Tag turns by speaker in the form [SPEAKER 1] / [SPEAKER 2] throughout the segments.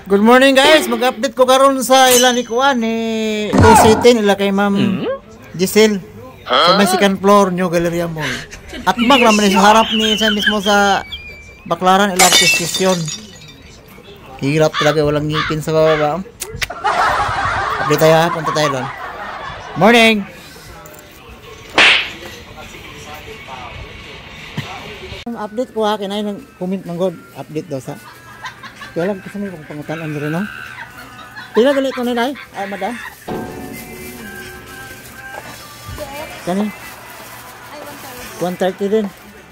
[SPEAKER 1] Good morning guys, mag-update ko karon sa ilan ni Kuan ni Tusitin ila kay Ma'am Giselle sa may second floor New Galleria Mall. At magraman sa harap ni sa mismo sa Baklaran ila station. Hirap talaga, walang ngipin sa baba. Update tayo ha, punta tayo doon. Morning! Update ko ha, kinay ng comment ng God, update daw sa kaya lang kasi may pangutan rin no? Pila galit ko nilay? Ay madam? Kani? 130 din?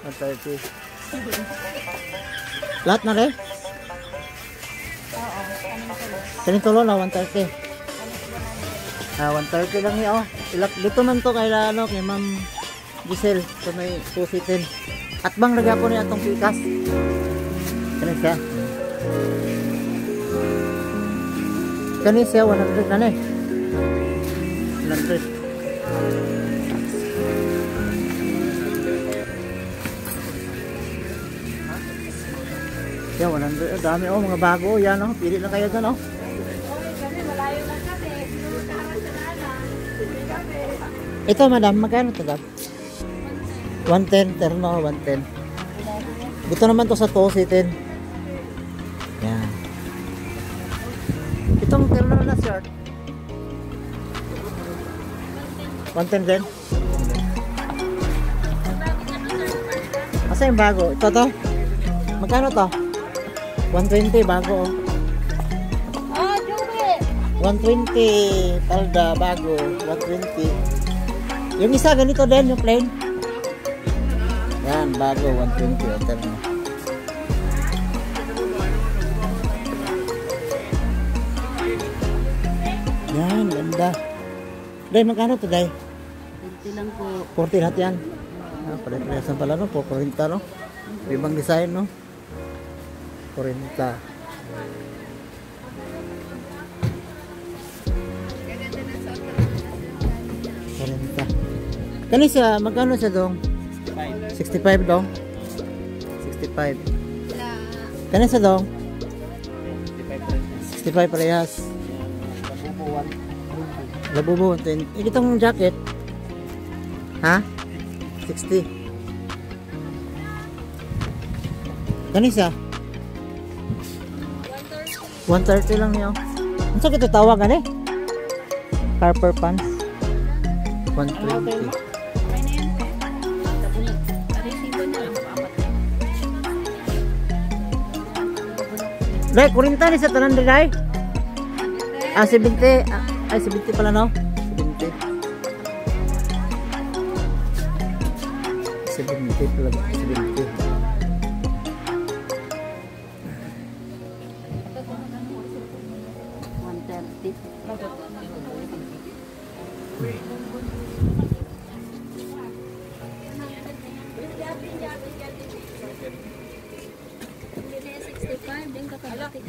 [SPEAKER 1] 130 lahat na rin? Kanin tulo na 130 130 lang niya oh. Dito man to kay ano, kay Ma'am Giselle so may Tusitin at bang lagyan po niya itong pikas kanin siya kanin siya 100 na 100 yan 100 dami oh mga bago yan oh pili lang kayo doon oh ito madam magkano ito dam 110 terno 110 dito naman to sa Tusitin yan itong terno na shirt 110 din asa yung bago ito to magkano to 120 bago oh 120 palda bago 120 yung isa ganito din yung plain yan bago 120 hotel mo yan ganda day magkano to day 40 lang po 40 lahat yan pala-palasan pala no po 40 no ibang design no 40 kani siya magkano siya dong 65 dong 65 kani siya dong 65 parehas labubo 20 itong jacket ha 60 kani siya 130 lang niyo ano sa kita tawag gani Harper pants 120 Dai, 40 ni sa tanan dai. 70. Ay 70 pala no. 70. 70 pala 70.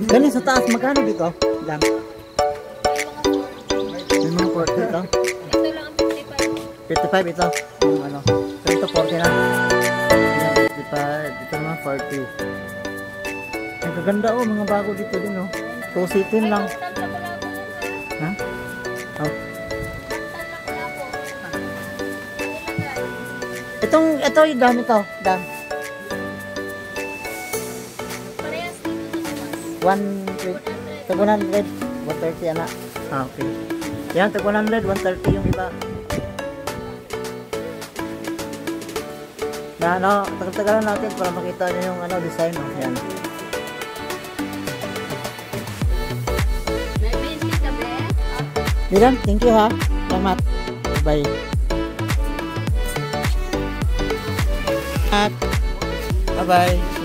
[SPEAKER 1] Ganun sa taas, magkano dito? Lang. May mga 40 ito?
[SPEAKER 2] Ito lang ang 55.
[SPEAKER 1] 55 ito? Yung ano? So ito 40 na? 55. Ito naman 40. Ang kaganda oh, mga bago dito din oh. Tusitin lang. Ha? Oh. Ito yung dami to. Dami. 100, 130 anak. Okay. Yan, 100, 130 yung iba. Na ano, tagal-tagalan natin para makita niyo yung ano design oh. Yan. Bilang, thank you ha. Salamat. Bye. Bye-bye.